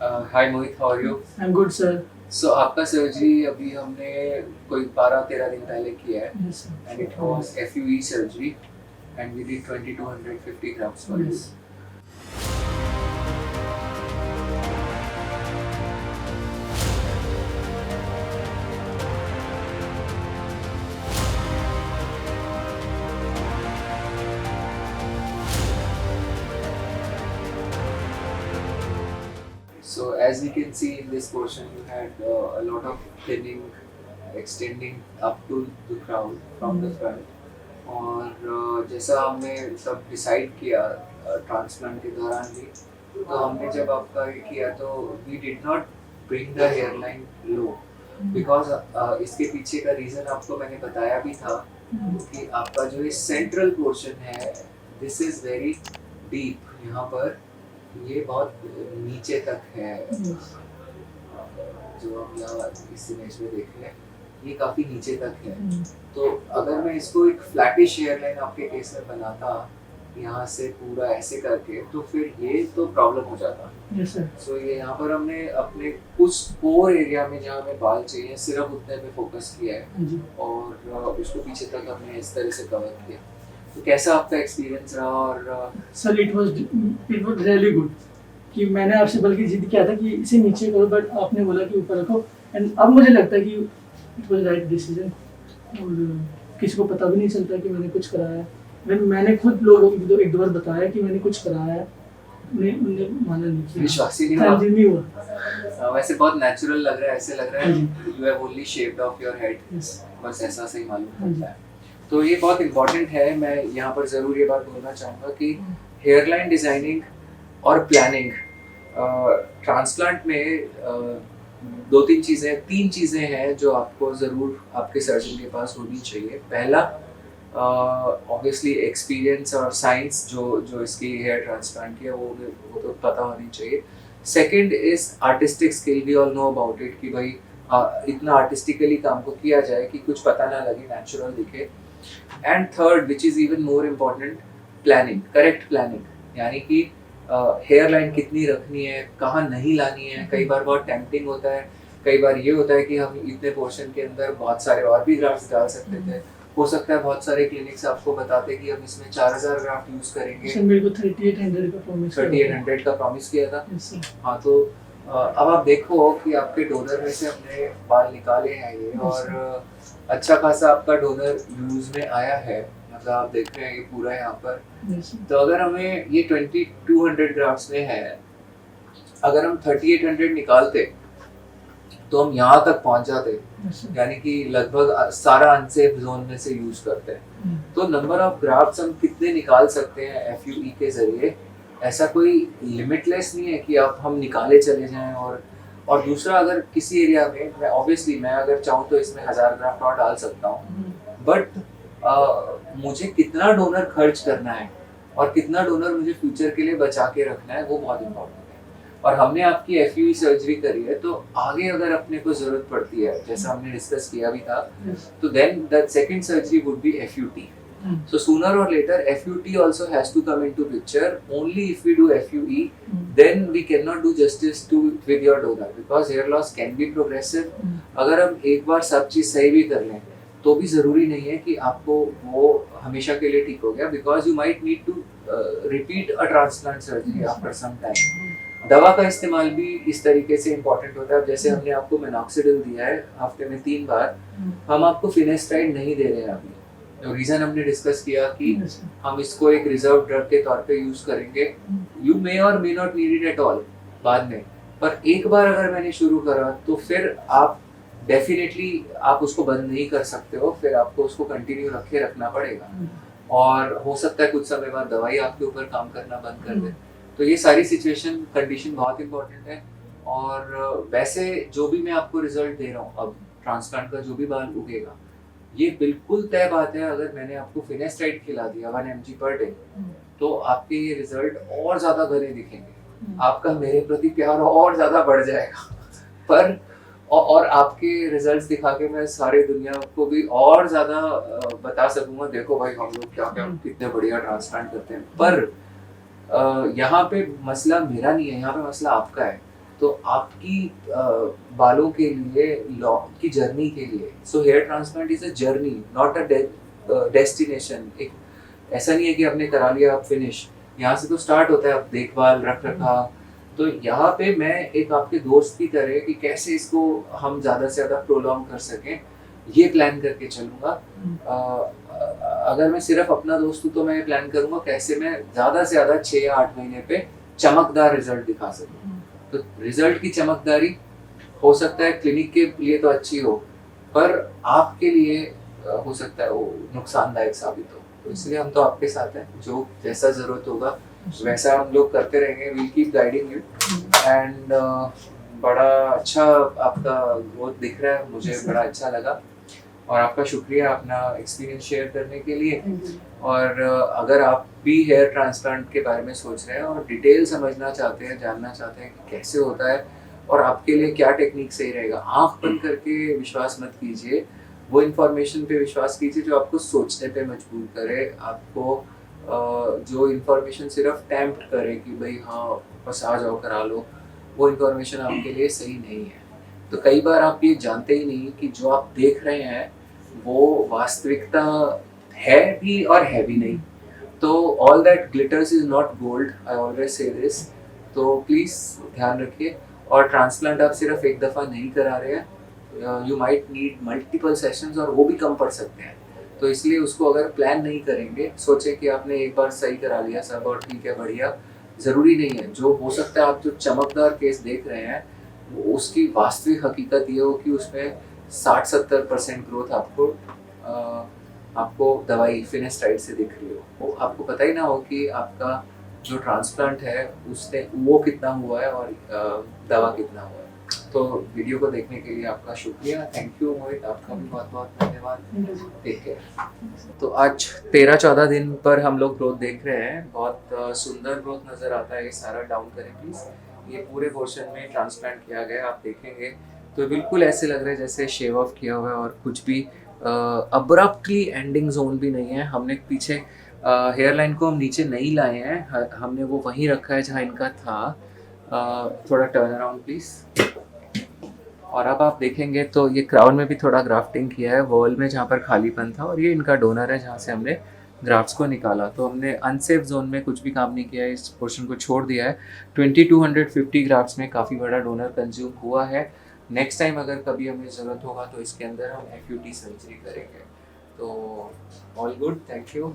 Hi Mohit, how are you? I am good sir. So आपका surgery अभी हमने कोई 12-13 दिन पहले किया है yes and it sir. Was FUE surgery and we did 2250 grams for you. Yes. So as you can see in this portion, you had a lot of thinning extending up to the crown from the front. और जैसा हमने सब decide किया transplant के दौरान भी, तो हमने जब आपका ये किया तो we did not bring the hair line low because इसके पीछे का रीज़न आपको मैंने बताया भी था कि आपका जो ये सेंट्रल पोर्शन है दिस इज़ वेरी डीप, यहाँ पर ये बहुत नीचे तक है। जो हम यहाँ इस इमेज में देख रहे हैं ये काफ़ी नीचे तक है। तो अगर मैं इसको एक फ्लैटिश हेयरलाइन आपके केस में बनाता यहाँ से पूरा ऐसे करके, तो फिर ये तो प्रॉब्लम हो जाता। Yes sir. सो ये यहाँ पर हमने अपने कुछ कोर एरिया में जहाँ हमें बाल चाहिए सिर्फ उतने पे फोकस किया है जी। और उसको पीछे तक हमने इस तरह से कवर किया। तो कैसा आपका एक्सपीरियंस रहा? और sir it was really good कि मैंने आपसे बल्कि जिद किया था कि इसे नीचे करो, बट आपने बोला कि ऊपर रखो। एंड अब मुझे लगता है कि इट वाज राइट डिसीजन और किसी को पता भी नहीं चलता कि मैंने कुछ कराया है। मैंने खुद लोगों को एक दो बार बताया कि मैंने कुछ कराया है, उन्हें माना नहीं किया। विश्वास ही नहीं हाँ हुआ। जी, नहीं हुआ। वैसे बहुत नेचुरल लग रहा है, ऐसे लग रहा है हाँ you have only shaped of your head, yes. बस ऐसा सही मालूम हाँ जी। होता है। तो ये बहुत इम्पोर्टेंट है। मैं यहाँ पर ज़रूर ये बात बोलना चाहूँगा कि हेयरलाइन डिज़ाइनिंग और प्लानिंग ट्रांसप्लांट में तीन चीज़ें हैं जो आपको ज़रूर आपके सर्जन के पास होनी चाहिए। पहला ऑब्वियसली एक्सपीरियंस और साइंस जो इसकी हेयर ट्रांसप्लांट की है वो तो पता होनी चाहिए। Second is artistic skill, we all know about it कि भाई इतना आर्टिस्टिकली काम को किया जाए कि कुछ पता ना लगे, नेचुरल दिखे। And third which is even more important, planning, correct planning, यानी कि हेयर लाइन कितनी रखनी है, कहाँ नहीं लानी है। कई बार बहुत टेम्पटिंग होता है, कई बार ये होता है कि हम इतने पोर्शन के अंदर बहुत सारे और भी ग्राफ्ट्स डाल सकते थे। हो सकता है बहुत सारे क्लिनिक्स आपको बताते कि हम इसमें 4000 ग्राफ्ट यूज़ करेंगे। सर मेरे को 3800 का प्रॉमिस 3800 का प्रॉमिस किया था। Yes sir. हाँ, तो अब आप देखो कि आपके डोनर में से हमने बाल निकाले हैं ये, और अच्छा खासा आपका डोनर यूज़ में आया है। मतलब आप देख रहे हैं ये पूरा यहाँ पर। Yes sir. तो अगर हमें ये 2200 ग्राफ्स में है, अगर हम 3800 निकालते तो हम यहाँ तक पहुँच जाते, यस सर। यानी कि लगभग सारा अनसेफ जोन में से यूज करते हैं। तो नंबर ऑफ ग्राफ्ट्स हम कितने निकाल सकते हैं FUE के जरिए, ऐसा कोई लिमिटलेस नहीं है कि आप हम निकाले चले जाएं। और दूसरा, अगर किसी एरिया में मैं अगर चाहूँ तो इसमें 1000 ग्राफ्ट और डाल सकता हूँ, बट मुझे कितना डोनर खर्च करना है और कितना डोनर मुझे फ्यूचर के लिए बचा के रखना है वो बहुत इम्पोर्टेंट है। और हमने आपकी FUE सर्जरी करी है, तो आगे अगर अपने को जरूरत पड़ती है, जैसा हमने डिस्कस किया भी था, तो then the second surgery would be FUT. So sooner or later FUT also has to come into picture. Only if we do FUE, then we cannot do justice to with your donor because hair loss can be progressive. अगर हम एक बार सब चीज़ सही भी कर लें तो भी ज़रूरी नहीं है कि आपको वो हमेशा के लिए ठीक हो गया, because you might need to repeat a transplant surgery after some time. दवा का इस्तेमाल भी इस तरीके से इम्पोर्टेंट होता है। जैसे हमने आपको मिनॉक्सिडिल दिया है हफ्ते में 3 बार, हम आपको फिनेस्टाइड नहीं दे रहे हैं अभी। रीज़न हमने डिस्कस किया कि हम इसको एक रिजर्व ड्रग के तौर पे यूज़ करेंगे। यू मे और may not need it at all बाद में, पर एक बार अगर मैंने शुरू करा तो फिर आप डेफिनेटली आप उसको बंद नहीं कर सकते हो, फिर आपको उसको कंटिन्यू रखना पड़ेगा। और हो सकता है कुछ समय बाद दवाई आपके ऊपर काम करना बंद कर दे। तो ये सारी कंडीशन बहुत इंपॉर्टेंट है। और वैसे जो भी मैं आपको रिजल्ट दे रहा हूँ अब ट्रांसप्लांट का, जो भी बाल उगेगा, ये बिल्कुल तय बात है, अगर मैंने आपको फिनेस्टाइड खिला दिया 1 mg पर डे तो आपके ये रिजल्ट और ज़्यादा घने दिखेंगे, आपका मेरे प्रति प्यार और ज़्यादा बढ़ जाएगा। पर और आपके रिजल्ट्स दिखा के मैं सारी दुनिया को भी और ज़्यादा बता सकूंगा, देखो भाई हम लोग क्या क्या कितने बढ़िया ट्रांसप्लांट करते हैं। पर यहाँ पे मसला मेरा नहीं है, यहाँ पे मसला आपका है तो आपकी बालों के लिए की जर्नी के लिए, so here transplant is a journey not a destination. एक ऐसा नहीं है कि आपने करा लिया आप फिनिश, यहाँ से तो स्टार्ट होता है आप देखभाल रख रखाव। तो यहाँ पे मैं एक आपके दोस्त की तरह कि कैसे इसको हम ज़्यादा से ज़्यादा प्रोलॉन्ग कर सकें ये प्लान करके चलूँगा। अगर मैं सिर्फ अपना दोस्त हूँ तो मैं ये प्लान करूँगा कैसे मैं ज़्यादा से ज़्यादा 6 या 8 महीने पे चमकदार रिजल्ट दिखा सकूँ। तो रिजल्ट की चमकदारी हो सकता है क्लिनिक के लिए तो अच्छी हो, पर आपके लिए हो सकता है वो नुकसानदायक साबित हो। तो इसलिए हम तो आपके साथ हैं, जो जैसा ज़रूरत होगा वैसा हम लोग करते रहेंगे। We'll keep guiding you and बड़ा अच्छा आपका ग्रोथ दिख रहा है, मुझे बड़ा अच्छा लगा और आपका शुक्रिया अपना एक्सपीरियंस शेयर करने के लिए। और अगर आप भी हेयर ट्रांसप्लांट के बारे में सोच रहे हैं और डिटेल समझना चाहते हैं, जानना चाहते हैं कि कैसे होता है और आपके लिए क्या टेक्निक सही रहेगा, आंख बंद करके विश्वास मत कीजिए, वो इन्फॉर्मेशन पे विश्वास कीजिए जो आपको सोचने पे मजबूर करे, आपको जो इन्फॉर्मेशन सिर्फ टेम्प्ट करे कि भाई हाँ बस आ जाओ करा लो, वो इन्फॉर्मेशन आपके लिए सही नहीं है। तो कई बार आप ये जानते ही नहीं कि जो आप देख रहे हैं वो वास्तविकता है भी और है भी नहीं। तो all that glitters is not gold, I always say this. तो प्लीज़ ध्यान रखिए। और ट्रांसप्लांट आप सिर्फ एक दफ़ा नहीं करा रहे हैं, you might need multiple sessions और वो भी कम पड़ सकते हैं। तो इसलिए उसको अगर प्लान नहीं करेंगे, सोचे कि आपने एक बार सही करा लिया सब और ठीक है बढ़िया, ज़रूरी नहीं है। जो हो सकता है आप जो चमकदार केस देख रहे हैं उसकी वास्तविक हकीकत ये हो कि उसमें 60-70% ग्रोथ आपको दवाई फिनेस्टाइड से दिख रही हो, वो आपको पता ही ना हो कि आपका जो ट्रांसप्लांट है उसने वो कितना हुआ है और दवा कितना हुआ है। तो वीडियो को देखने के लिए आपका शुक्रिया, थैंक यू मोहित, आपका भी बहुत बहुत धन्यवाद। Take care. तो आज 13-14 दिन पर हम लोग ग्रोथ देख रहे हैं, बहुत सुंदर ग्रोथ नज़र आता है। ये सारा डाउन करें प्लीज़, ये पूरे पोर्शन में ट्रांसप्लांट किया गया, आप देखेंगे तो बिल्कुल ऐसे लग रहा है जैसे शेव ऑफ किया हुआ है और कुछ भी अब्रप्टली एंडिंग जोन भी नहीं है। हमने पीछे हेयर लाइन को हम नीचे नहीं लाए हैं, हमने वो वहीं रखा है जहाँ इनका था। थोड़ा टर्न अराउंड प्लीज़। और अब आप देखेंगे तो ये क्राउन में भी थोड़ा ग्राफ्टिंग किया है, वॉल में जहाँ पर खालीपन था, और ये इनका डोनर है जहाँ से हमने ग्राफ्ट्स को निकाला। तो हमने अनसेफ जोन में कुछ भी काम नहीं किया है, इस पोर्शन को छोड़ दिया है। 2250 ग्राफ्ट्स में काफ़ी बड़ा डोनर कंज्यूम हुआ है। नेक्स्ट टाइम अगर कभी हमें ज़रूरत होगा तो इसके अंदर हम FUT सर्जरी करेंगे। तो ऑल गुड, थैंक यू।